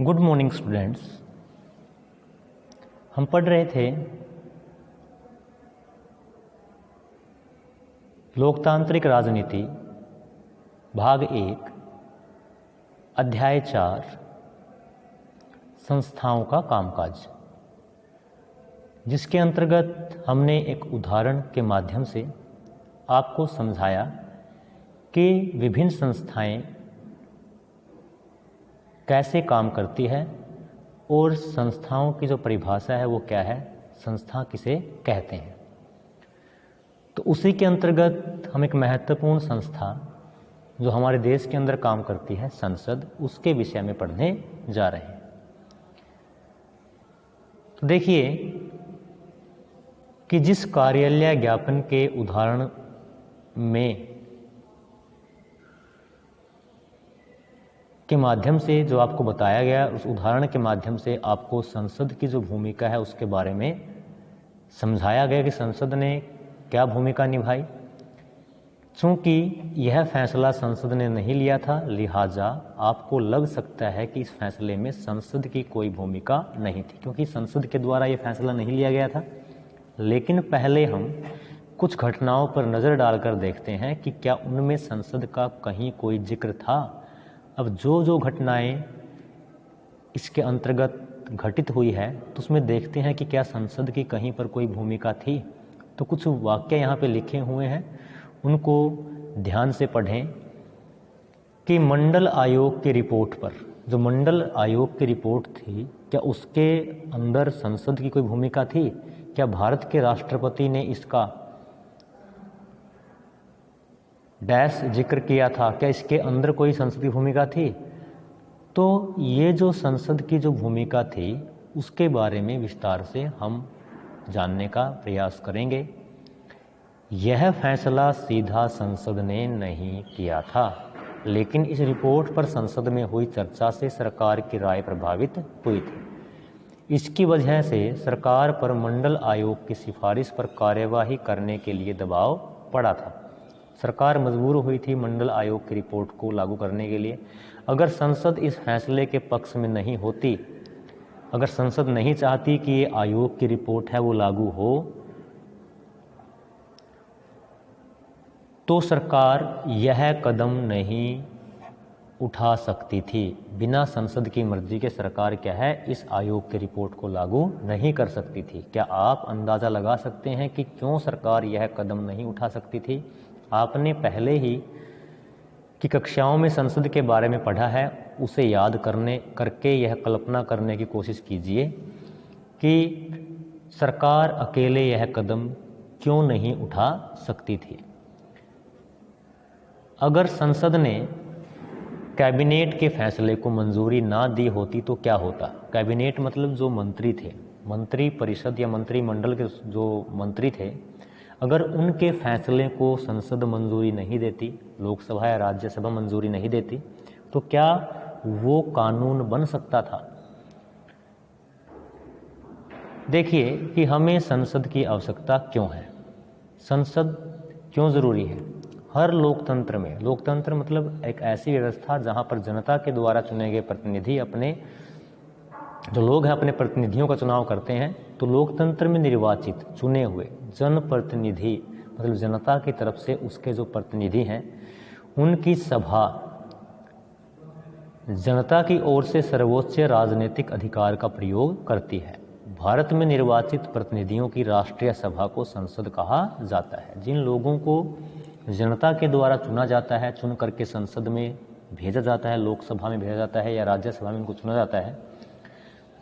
Good morning students. हम पढ़ रहे थे लोकतांत्रिक राजनीति भाग 1 अध्याय 4 संस्थाओं का कामकाज, जिसके अंतर्गत हमने एक उदाहरण के माध्यम से आपको समझाया कि विभिन्न संस्थाएं कैसे काम करती है और संस्थाओं की जो परिभाषा है वो क्या है, संस्था किसे कहते हैं। तो उसी के अंतर्गत हम एक महत्वपूर्ण संस्था जो हमारे देश के अंदर काम करती है, संसद, उसके विषय में पढ़ने जा रहे हैं। तो देखिए कि जिस कार्यालय ज्ञापन के उदाहरण में के माध्यम से जो आपको बताया गया, उस उदाहरण के माध्यम से आपको संसद की जो भूमिका है उसके बारे में समझाया गया कि संसद ने क्या भूमिका निभाई। चूँकि यह फैसला संसद ने नहीं लिया था, लिहाजा आपको लग सकता है कि इस फैसले में संसद की कोई भूमिका नहीं थी, क्योंकि संसद के द्वारा ये फैसला नहीं लिया गया था। लेकिन पहले हम कुछ घटनाओं पर नज़र डालकर देखते हैं कि क्या उनमें संसद का कहीं कोई जिक्र था। अब जो घटनाएं इसके अंतर्गत घटित हुई है तो उसमें देखते हैं कि क्या संसद की कहीं पर कोई भूमिका थी। तो कुछ वाक्य यहाँ पे लिखे हुए हैं, उनको ध्यान से पढ़ें कि मंडल आयोग की रिपोर्ट पर, जो मंडल आयोग की रिपोर्ट थी, क्या उसके अंदर संसद की कोई भूमिका थी? क्या भारत के राष्ट्रपति ने इसका डैश जिक्र किया था? क्या इसके अंदर कोई संसद की भूमिका थी? तो ये जो संसद की जो भूमिका थी उसके बारे में विस्तार से हम जानने का प्रयास करेंगे। यह फैसला सीधा संसद ने नहीं किया था, लेकिन इस रिपोर्ट पर संसद में हुई चर्चा से सरकार की राय प्रभावित हुई थी। इसकी वजह से सरकार पर मंडल आयोग की सिफारिश पर कार्यवाही करने के लिए दबाव पड़ा था। सरकार मजबूर हुई थी मंडल आयोग की रिपोर्ट को लागू करने के लिए। अगर संसद इस फैसले के पक्ष में नहीं होती, अगर संसद नहीं चाहती कि ये आयोग की रिपोर्ट है वो लागू हो, तो सरकार यह कदम नहीं उठा सकती थी। बिना संसद की मर्जी के सरकार क्या है, इस आयोग की रिपोर्ट को लागू नहीं कर सकती थी। क्या आप अंदाज़ा लगा सकते हैं कि क्यों सरकार यह कदम नहीं उठा सकती थी? आपने पहले ही की कक्षाओं में संसद के बारे में पढ़ा है, उसे याद करके यह कल्पना करने की कोशिश कीजिए कि सरकार अकेले यह कदम क्यों नहीं उठा सकती थी। अगर संसद ने कैबिनेट के फैसले को मंजूरी ना दी होती तो क्या होता? कैबिनेट मतलब जो मंत्री थे, मंत्री परिषद या मंत्रिमंडल के जो मंत्री थे, अगर उनके फैसले को संसद मंजूरी नहीं देती, लोकसभा या राज्यसभा मंजूरी नहीं देती, तो क्या वो कानून बन सकता था? देखिए कि हमें संसद की आवश्यकता क्यों है, संसद क्यों ज़रूरी है। हर लोकतंत्र में, लोकतंत्र मतलब एक ऐसी व्यवस्था जहाँ पर जनता के द्वारा चुने गए प्रतिनिधि अपने जो लोग हैं अपने प्रतिनिधियों का चुनाव करते हैं। तो लोकतंत्र में निर्वाचित चुने हुए जनप्रतिनिधि मतलब जनता की तरफ से उसके जो प्रतिनिधि हैं, उनकी सभा जनता की ओर से सर्वोच्च राजनीतिक अधिकार का प्रयोग करती है। भारत में निर्वाचित प्रतिनिधियों की राष्ट्रीय सभा को संसद कहा जाता है। जिन लोगों को जनता के द्वारा चुना जाता है, चुन करके संसद में भेजा जाता है, लोकसभा में भेजा जाता है या राज्यसभा में उनको चुना जाता है,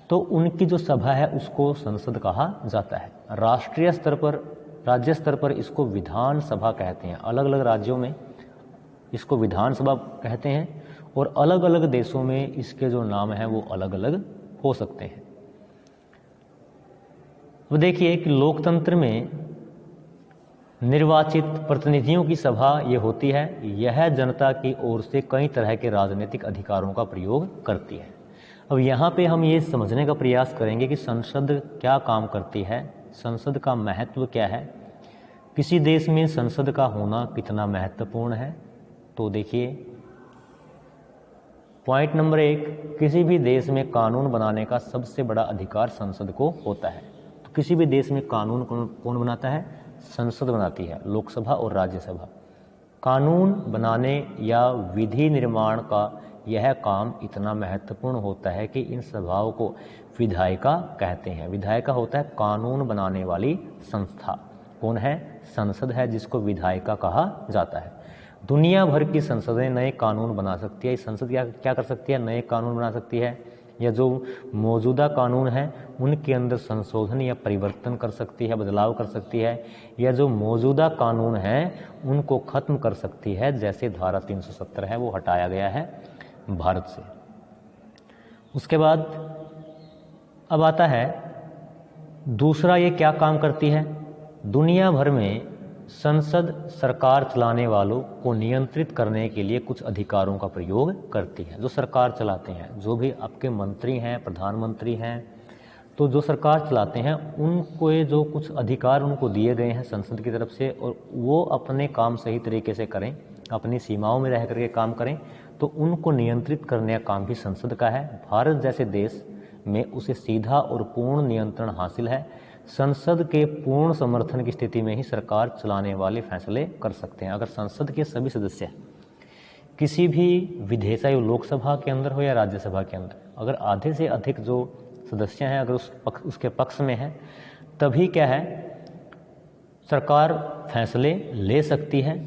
तो उनकी जो सभा है उसको संसद कहा जाता है। राष्ट्रीय स्तर पर, राज्य स्तर पर इसको विधान सभा कहते हैं। अलग अलग राज्यों में इसको विधानसभा कहते हैं और अलग अलग देशों में इसके जो नाम हैं वो अलग अलग हो सकते हैं। अब देखिए कि लोकतंत्र में निर्वाचित प्रतिनिधियों की सभा ये होती है, यह जनता की ओर से कई तरह के राजनीतिक अधिकारों का प्रयोग करती है। अब यहाँ पे हम ये समझने का प्रयास करेंगे कि संसद क्या काम करती है, संसद का महत्व क्या है, किसी देश में संसद का होना कितना महत्वपूर्ण है। तो देखिए पॉइंट नंबर 1, किसी भी देश में कानून बनाने का सबसे बड़ा अधिकार संसद को होता है। तो किसी भी देश में कानून कौन बनाता है? संसद बनाती है, लोकसभा और राज्यसभा। कानून बनाने या विधि निर्माण का यह काम इतना महत्वपूर्ण होता है कि इन सभाओं को विधायिका कहते हैं। विधायिका होता है कानून बनाने वाली संस्था। कौन है? संसद है, जिसको विधायिका कहा जाता है। दुनिया भर की संसदें नए कानून बना सकती है। संसद क्या कर सकती है? नए कानून बना सकती है, या जो मौजूदा कानून हैं उनके अंदर संशोधन या परिवर्तन कर सकती है, बदलाव कर सकती है, या जो मौजूदा कानून हैं उनको ख़त्म कर सकती है। जैसे धारा 370 है, वो हटाया गया है भारत से। उसके बाद अब आता है दूसरा, ये क्या काम करती है? दुनिया भर में संसद सरकार चलाने वालों को नियंत्रित करने के लिए कुछ अधिकारों का प्रयोग करती है। जो सरकार चलाते हैं, जो भी आपके मंत्री हैं, प्रधानमंत्री हैं, तो जो सरकार चलाते हैं उनको ये जो कुछ अधिकार उनको दिए गए हैं संसद की तरफ से, और वो अपने काम सही तरीके से करें, अपनी सीमाओं में रह करके काम करें, तो उनको नियंत्रित करने का काम भी संसद का है। भारत जैसे देश में उसे सीधा और पूर्ण नियंत्रण हासिल है। संसद के पूर्ण समर्थन की स्थिति में ही सरकार चलाने वाले फैसले कर सकते हैं। अगर संसद के सभी सदस्य किसी भी विधेयक, चाहे लोकसभा के अंदर हो या राज्यसभा के अंदर, अगर आधे से अधिक जो सदस्य हैं अगर उसके पक्ष में है, तभी क्या है, सरकार फैसले ले सकती है,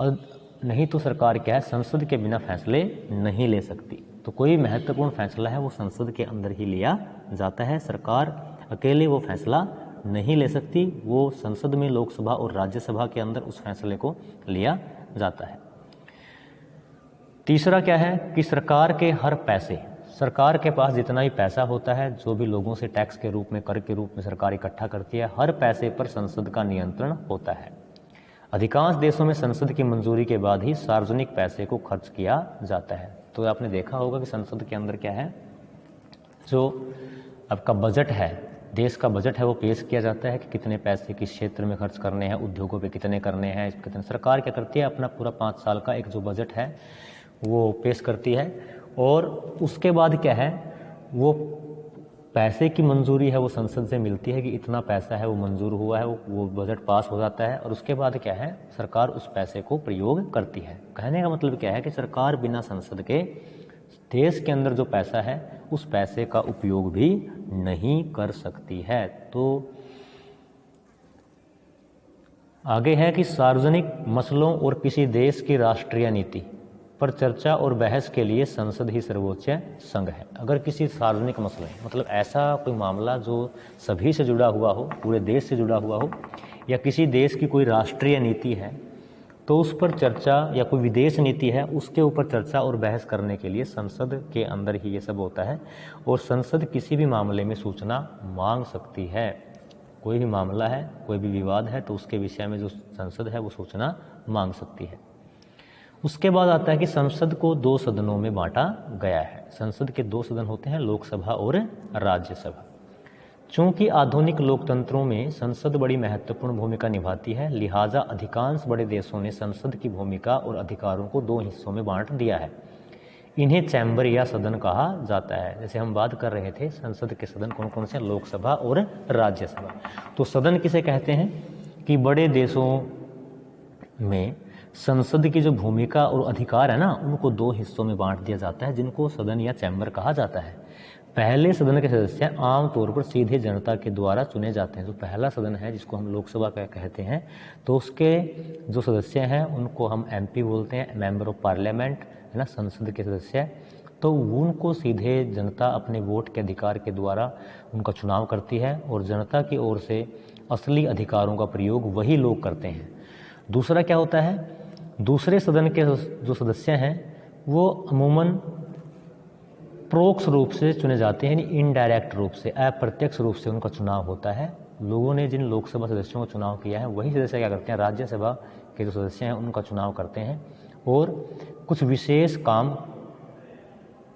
और नहीं तो सरकार क्या है, संसद के बिना फैसले नहीं ले सकती। तो कोई महत्वपूर्ण फैसला है वो संसद के अंदर ही लिया जाता है। सरकार अकेले वो फैसला नहीं ले सकती, वो संसद में, लोकसभा और राज्यसभा के अंदर उस फैसले को लिया जाता है। तीसरा क्या है कि सरकार के हर पैसे, सरकार के पास जितना भी पैसा होता है, जो भी लोगों से टैक्स के रूप में, कर के रूप में सरकार इकट्ठा करती है, हर पैसे पर संसद का नियंत्रण होता है। अधिकांश देशों में संसद की मंजूरी के बाद ही सार्वजनिक पैसे को खर्च किया जाता है। तो आपने देखा होगा कि संसद के अंदर क्या है, जो आपका बजट है, देश का बजट है, वो पेश किया जाता है कि कितने पैसे किस क्षेत्र में खर्च करने हैं, उद्योगों पे कितने करने हैं, कितने। सरकार क्या करती है, अपना पूरा 5 साल का एक जो बजट है वो पेश करती है, और उसके बाद क्या है, वो पैसे की मंजूरी है वो संसद से मिलती है कि इतना पैसा है वो मंजूर हुआ है, वो बजट पास हो जाता है, और उसके बाद क्या है, सरकार उस पैसे को प्रयोग करती है। कहने का मतलब क्या है कि सरकार बिना संसद के देश के अंदर जो पैसा है उस पैसे का उपयोग भी नहीं कर सकती है। तो आगे है कि सार्वजनिक मसलों और किसी देश की राष्ट्रीय नीति पर चर्चा और बहस के लिए संसद ही सर्वोच्च संघ है। अगर किसी सार्वजनिक मसले, मतलब ऐसा कोई मामला जो सभी से जुड़ा हुआ हो, पूरे देश से जुड़ा हुआ हो, या किसी देश की कोई राष्ट्रीय नीति है, तो उस पर चर्चा, या कोई विदेश नीति है उसके ऊपर चर्चा और बहस करने के लिए संसद के अंदर ही ये सब होता है। और संसद किसी भी मामले में सूचना मांग सकती है। कोई भी मामला है, कोई भी विवाद है, तो उसके विषय में जो संसद है वो सूचना मांग सकती है। उसके बाद आता है कि संसद को 2 सदनों में बांटा गया है। संसद के 2 सदन होते हैं, लोकसभा और राज्यसभा। चूंकि आधुनिक लोकतंत्रों में संसद बड़ी महत्वपूर्ण भूमिका निभाती है, लिहाजा अधिकांश बड़े देशों ने संसद की भूमिका और अधिकारों को 2 हिस्सों में बांट दिया है। इन्हें चैम्बर या सदन कहा जाता है। जैसे हम बात कर रहे थे, संसद के सदन कौन कौन से, लोकसभा और राज्यसभा। तो सदन किसे कहते हैं कि बड़े देशों में संसद की जो भूमिका और अधिकार है ना, उनको 2 हिस्सों में बांट दिया जाता है, जिनको सदन या चैम्बर कहा जाता है। पहले सदन के सदस्य आमतौर पर सीधे जनता के द्वारा चुने जाते हैं। जो पहला सदन है, जिसको हम लोकसभा कहते हैं, तो उसके जो सदस्य हैं उनको हम MP बोलते हैं, मेंबर ऑफ पार्लियामेंट, है ना, संसद के सदस्य। तो उनको सीधे जनता अपने वोट के अधिकार के द्वारा उनका चुनाव करती है, और जनता की ओर से असली अधिकारों का प्रयोग वही लोग करते हैं। दूसरा क्या होता है, दूसरे सदन के जो सदस्य हैं वो अमूमन परोक्ष रूप से चुने जाते हैं, यानी इनडायरेक्ट रूप से, अप्रत्यक्ष रूप से उनका चुनाव होता है। लोगों ने जिन लोकसभा सदस्यों का चुनाव किया है वही सदस्य क्या करते हैं, राज्यसभा के जो सदस्य हैं उनका चुनाव करते हैं और कुछ विशेष काम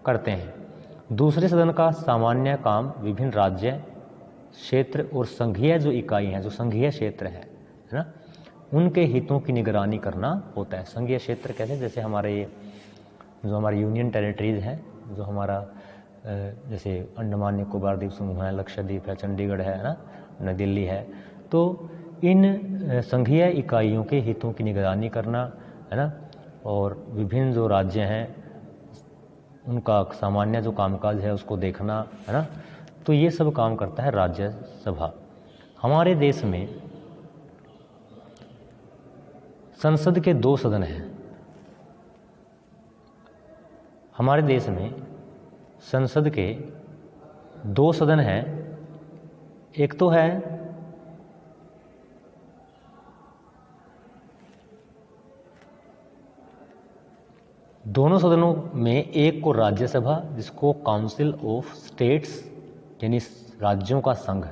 करते हैं। दूसरे सदन का सामान्य काम विभिन्न राज्य, क्षेत्र और संघीय जो इकाई हैं, जो संघीय क्षेत्र है ना, उनके हितों की निगरानी करना होता है। संघीय क्षेत्र कैसे, जैसे हमारे जो हमारे यूनियन टेरिटरीज हैं जो हमारा जैसे अंडमान निकोबार द्वीप समूह है, लक्षद्वीप है, चंडीगढ़ है ना, नई दिल्ली है, तो इन संघीय इकाइयों के हितों की निगरानी करना है ना, और विभिन्न जो राज्य हैं उनका सामान्य जो कामकाज है उसको देखना है ना, तो ये सब काम करता है राज्यसभा। हमारे देश में संसद के 2 सदन हैं। हमारे देश में संसद के 2 सदन हैं। एक तो है दोनों सदनों में एक को राज्यसभा जिसको काउंसिल ऑफ स्टेट्स यानी राज्यों का संघ,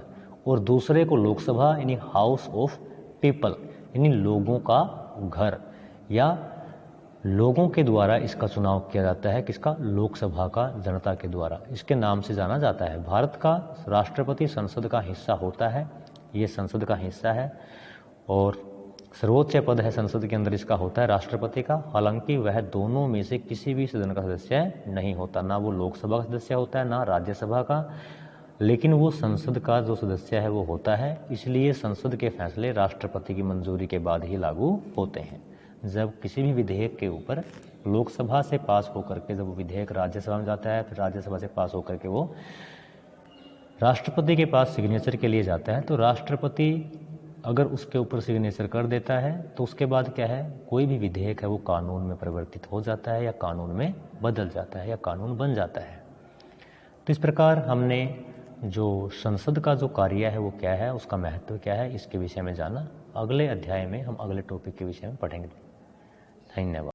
और दूसरे को लोकसभा यानी हाउस ऑफ पीपल यानी लोगों का घर, या लोगों के द्वारा इसका चुनाव किया जाता है। किसका? लोकसभा का, जनता के द्वारा। इसके नाम से जाना जाता है। भारत का राष्ट्रपति संसद का हिस्सा होता है, ये संसद का हिस्सा है, और सर्वोच्च पद है संसद के अंदर इसका होता है राष्ट्रपति का। हालांकि वह दोनों में से किसी भी सदन का सदस्य नहीं होता, ना वो लोकसभा का सदस्य होता है ना राज्यसभा का, लेकिन वो संसद का जो सदस्य है वो होता है। इसलिए संसद के फैसले राष्ट्रपति की मंजूरी के बाद ही लागू होते हैं। जब किसी भी विधेयक के ऊपर लोकसभा से पास होकर के जब वो विधेयक राज्यसभा में जाता है, फिर राज्यसभा से पास होकर के वो राष्ट्रपति के पास सिग्नेचर के लिए जाता है, तो राष्ट्रपति अगर उसके ऊपर सिग्नेचर कर देता है तो उसके बाद क्या है, कोई भी विधेयक है वो कानून में परिवर्तित हो जाता है, या कानून में बदल जाता है, या कानून बन जाता है। तो इस प्रकार हमने जो संसद का जो कार्य है वो क्या है, उसका महत्व क्या है, इसके विषय में जाना। अगले अध्याय में हम अगले टॉपिक के विषय में पढ़ेंगे। धन्यवाद।